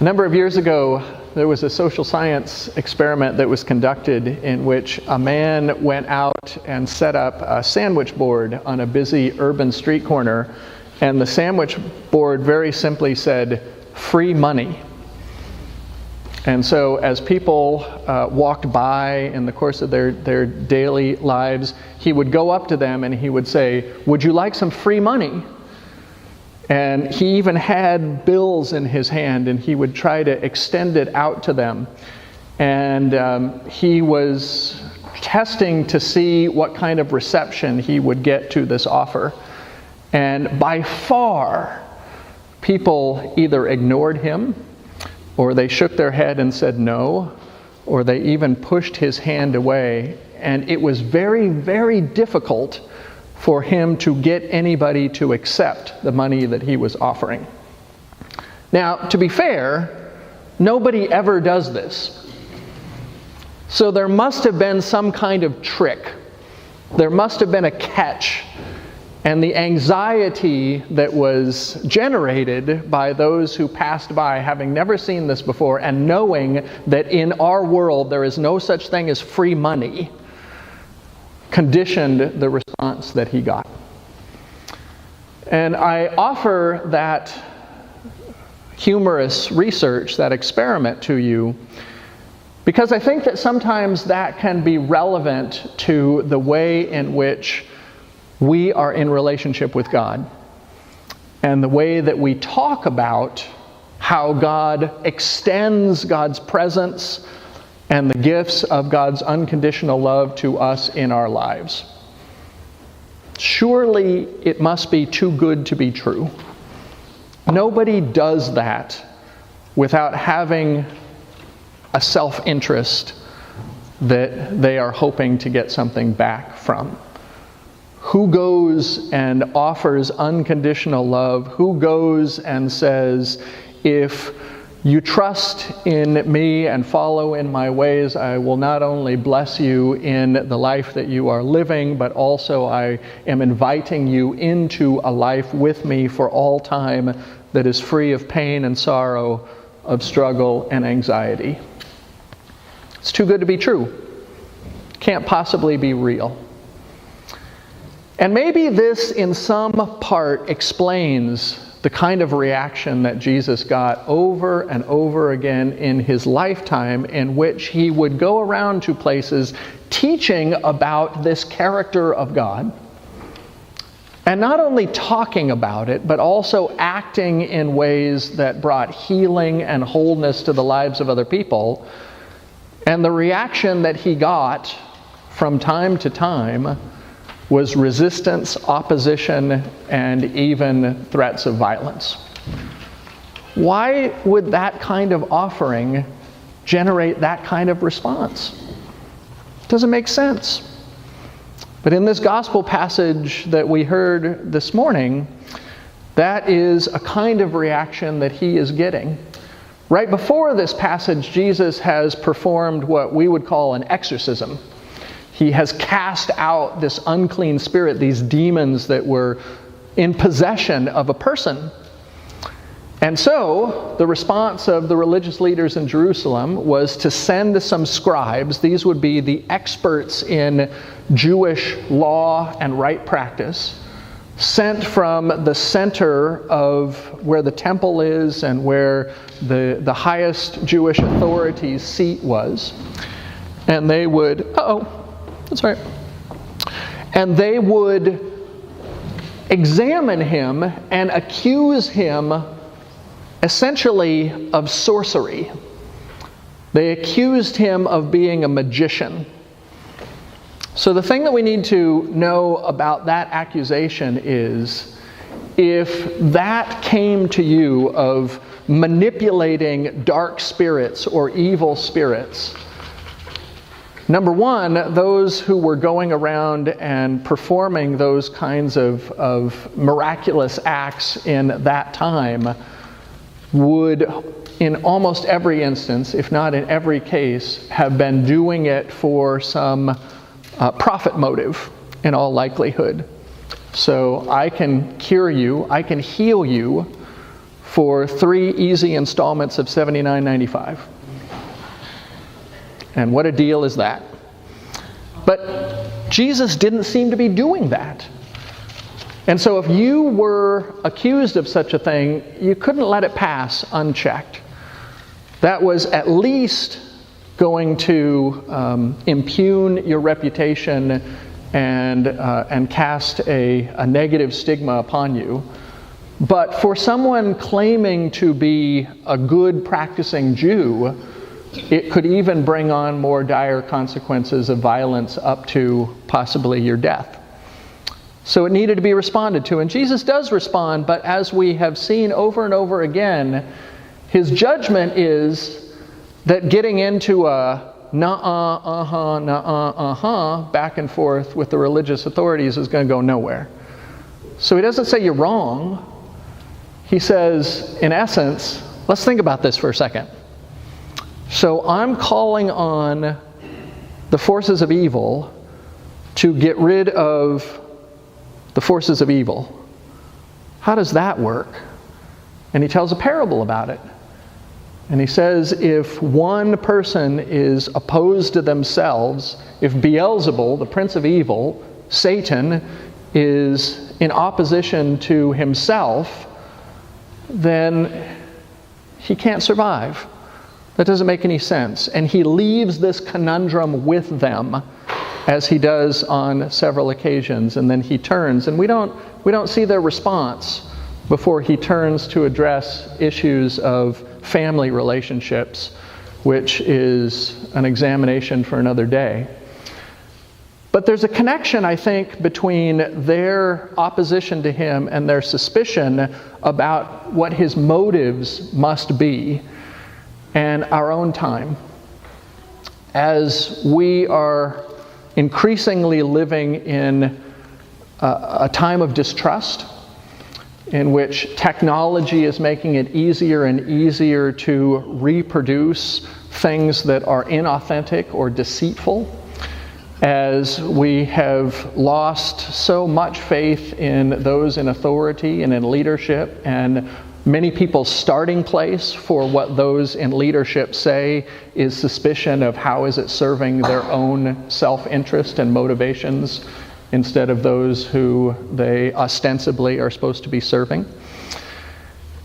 A number of years ago, there was a social science experiment that was conducted in which a man went out and set up a sandwich board on a busy urban street corner, and the sandwich board very simply said, "Free money." And so as people walked by in the course of their daily lives, he would go up to them and he would say, "Would you like some free money?" And he even had bills in his hand, and he would try to extend it out to them. And he was testing to see what kind of reception he would get to this offer. And by far, people either ignored him, or they shook their head and said no, or they even pushed his hand away. And it was very, very difficult for him to get anybody to accept the money that he was offering. Now, to be fair, nobody ever does this. So there must have been some kind of trick. There must have been a catch. And the anxiety that was generated by those who passed by, having never seen this before, and knowing that in our world there is no such thing as free money, conditioned the response that he got. And I offer that humorous research, that experiment to you, because I think that sometimes that can be relevant to the way in which we are in relationship with God, and the way that we talk about how God extends God's presence and the gifts of God's unconditional love to us in our lives. Surely it must be too good to be true. Nobody does that without having a self-interest that they are hoping to get something back from. Who goes and offers unconditional love? Who goes and says, "If you trust in me and follow in my ways, I will not only bless you in the life that you are living, but also I am inviting you into a life with me for all time that is free of pain and sorrow, of struggle and anxiety." It's too good to be true. Can't possibly be real. And maybe this in some part explains the kind of reaction that Jesus got over and over again in his lifetime, in which he would go around to places teaching about this character of God, and not only talking about it, but also acting in ways that brought healing and wholeness to the lives of other people. And the reaction that he got from time to time was resistance, opposition, and even threats of violence. Why would that kind of offering generate that kind of response? It doesn't make sense. But in this gospel passage that we heard this morning, that is a kind of reaction that he is getting. Right before this passage, Jesus has performed what we would call an exorcism. He has cast out this unclean spirit, these demons that were in possession of a person. And so, the response of the religious leaders in Jerusalem was to send some scribes. These would be the experts in Jewish law and right practice, sent from the center of where the temple is and where the highest Jewish authority's seat was. And they would, that's right. And they would examine him and accuse him essentially of sorcery. They accused him of being a magician. So the thing that we need to know about that accusation is, if that came to you of manipulating dark spirits or evil spirits, number one, those who were going around and performing those kinds of miraculous acts in that time would, in almost every instance, if not in every case, have been doing it for some profit motive in all likelihood. So I can cure you, I can heal you for 3 easy installments of $79.95. And what a deal is that? But Jesus didn't seem to be doing that. And so if you were accused of such a thing, you couldn't let it pass unchecked. That was at least going to impugn your reputation and cast a negative stigma upon you. But for someone claiming to be a good practicing Jew, it could even bring on more dire consequences of violence up to possibly your death. So it needed to be responded to. And Jesus does respond, but as we have seen over and over again, his judgment is that getting into a back and forth with the religious authorities is going to go nowhere. So he doesn't say you're wrong. He says, in essence, let's think about this for a second. So I'm calling on the forces of evil to get rid of the forces of evil. How does that work? And he tells a parable about it. And he says if one person is opposed to themselves, if Beelzebul, the prince of evil, Satan, is in opposition to himself, then he can't survive. That doesn't make any sense. And he leaves this conundrum with them, as he does on several occasions, and then he turns. And we don't see their response before he turns to address issues of family relationships, which is an examination for another day. But there's a connection, I think, between their opposition to him and their suspicion about what his motives must be and our own time. As we are increasingly living in a time of distrust, in which technology is making it easier and easier to reproduce things that are inauthentic or deceitful, as we have lost so much faith in those in authority and in leadership, and many people's starting place for what those in leadership say is suspicion of how is it serving their own self-interest and motivations instead of those who they ostensibly are supposed to be serving.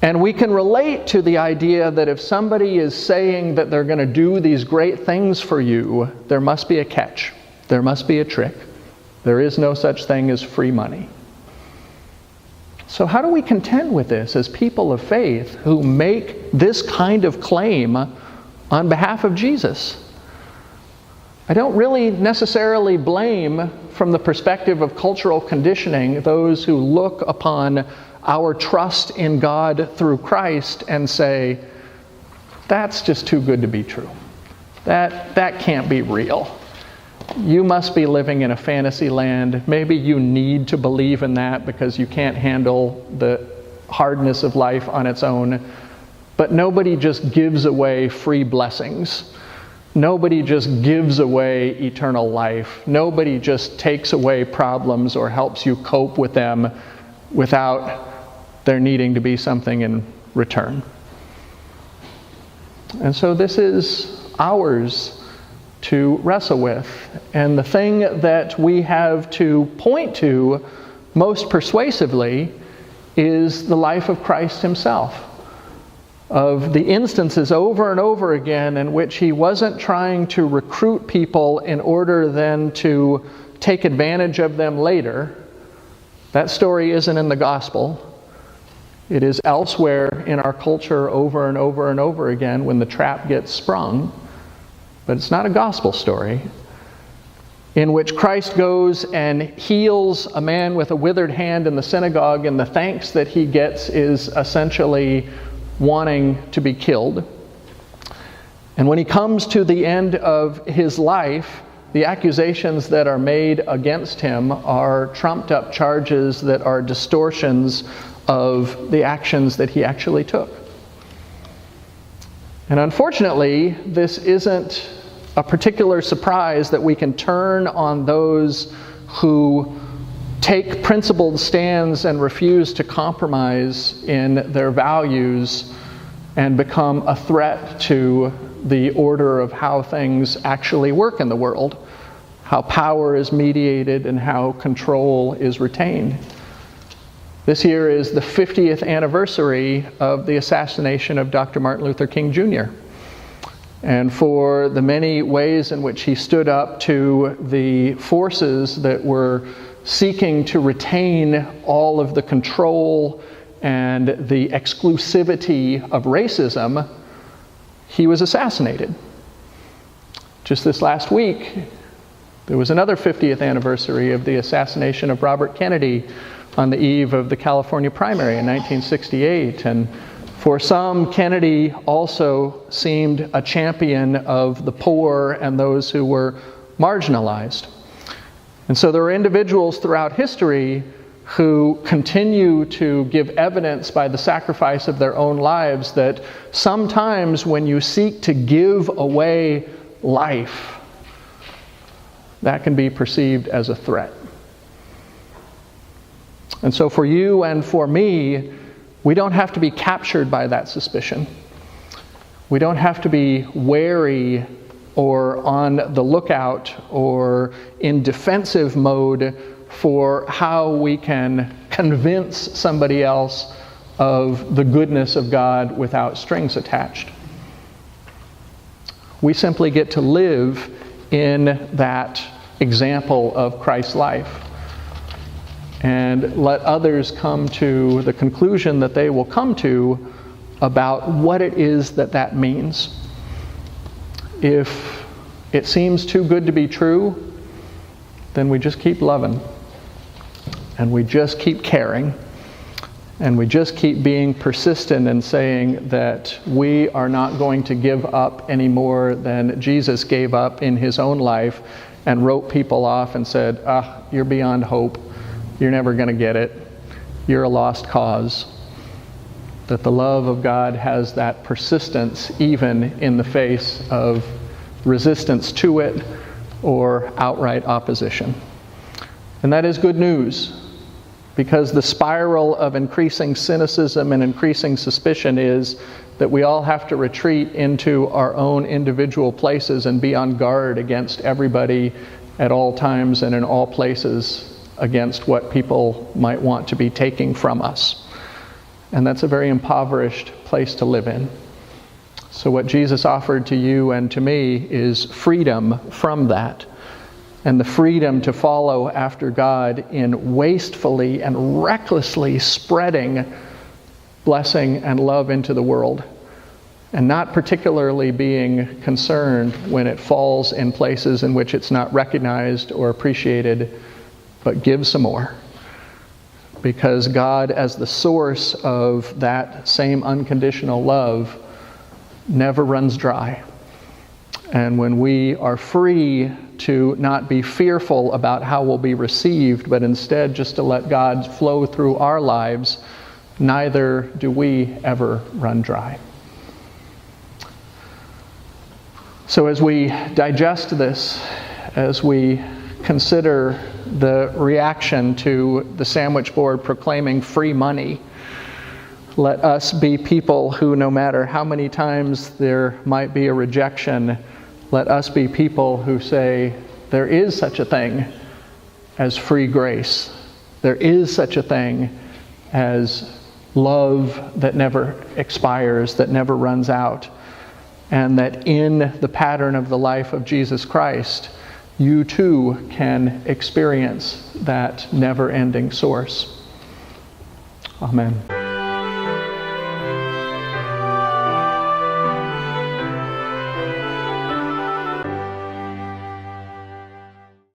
And we can relate to the idea that if somebody is saying that they're going to do these great things for you, there must be a catch. There must be a trick. There is no such thing as free money. So how do we contend with this as people of faith who make this kind of claim on behalf of Jesus? I don't really necessarily blame, from the perspective of cultural conditioning, those who look upon our trust in God through Christ and say, that's just too good to be true. That can't be real. You must be living in a fantasy land. Maybe you need to believe in that because you can't handle the hardness of life on its own. But nobody just gives away free blessings. Nobody just gives away eternal life. Nobody just takes away problems or helps you cope with them without there needing to be something in return. And so this is ours to wrestle with. And the thing that we have to point to most persuasively is the life of Christ himself, of the instances over and over again in which he wasn't trying to recruit people in order then to take advantage of them later. That story isn't in the gospel. It is elsewhere in our culture over and over and over again when the trap gets sprung. But it's not a gospel story in which Christ goes and heals a man with a withered hand in the synagogue, and the thanks that he gets is essentially wanting to be killed. And when he comes to the end of his life, the accusations that are made against him are trumped up charges that are distortions of the actions that he actually took. And unfortunately, this isn't a particular surprise that we can turn on those who take principled stands and refuse to compromise in their values and become a threat to the order of how things actually work in the world, how power is mediated and how control is retained. This year is the 50th anniversary of the assassination of Dr. Martin Luther King Jr. And for the many ways in which he stood up to the forces that were seeking to retain all of the control and the exclusivity of racism, he was assassinated. Just this last week, there was another 50th anniversary of the assassination of Robert Kennedy on the eve of the California primary in 1968. And for some, Kennedy also seemed a champion of the poor and those who were marginalized. And so there are individuals throughout history who continue to give evidence by the sacrifice of their own lives that sometimes when you seek to give away life, that can be perceived as a threat. And so for you and for me, we don't have to be captured by that suspicion. We don't have to be wary or on the lookout or in defensive mode for how we can convince somebody else of the goodness of God without strings attached. We simply get to live in that example of Christ's life and let others come to the conclusion that they will come to about what it is that means. If it seems too good to be true, then we just keep loving, and we just keep caring, and we just keep being persistent in saying that we are not going to give up any more than Jesus gave up in his own life and wrote people off and said, you're beyond hope. You're never going to get it. You're a lost cause. That the love of God has that persistence even in the face of resistance to it or outright opposition. And that is good news, because the spiral of increasing cynicism and increasing suspicion is that we all have to retreat into our own individual places and be on guard against everybody at all times and in all places against what people might want to be taking from us. And that's a very impoverished place to live in. So what Jesus offered to you and to me is freedom from that, and the freedom to follow after God in wastefully and recklessly spreading blessing and love into the world, and not particularly being concerned when it falls in places in which it's not recognized or appreciated, but give some more. Because God, as the source of that same unconditional love, never runs dry. And when we are free to not be fearful about how we'll be received, but instead just to let God flow through our lives, neither do we ever run dry. So as we digest this, as we consider the reaction to the sandwich board proclaiming free money, let us be people who, no matter how many times there might be a rejection, let us be people who say, there is such a thing as free grace. There is such a thing as love that never expires, that never runs out, and that in the pattern of the life of Jesus Christ, you too can experience that never-ending source. Amen.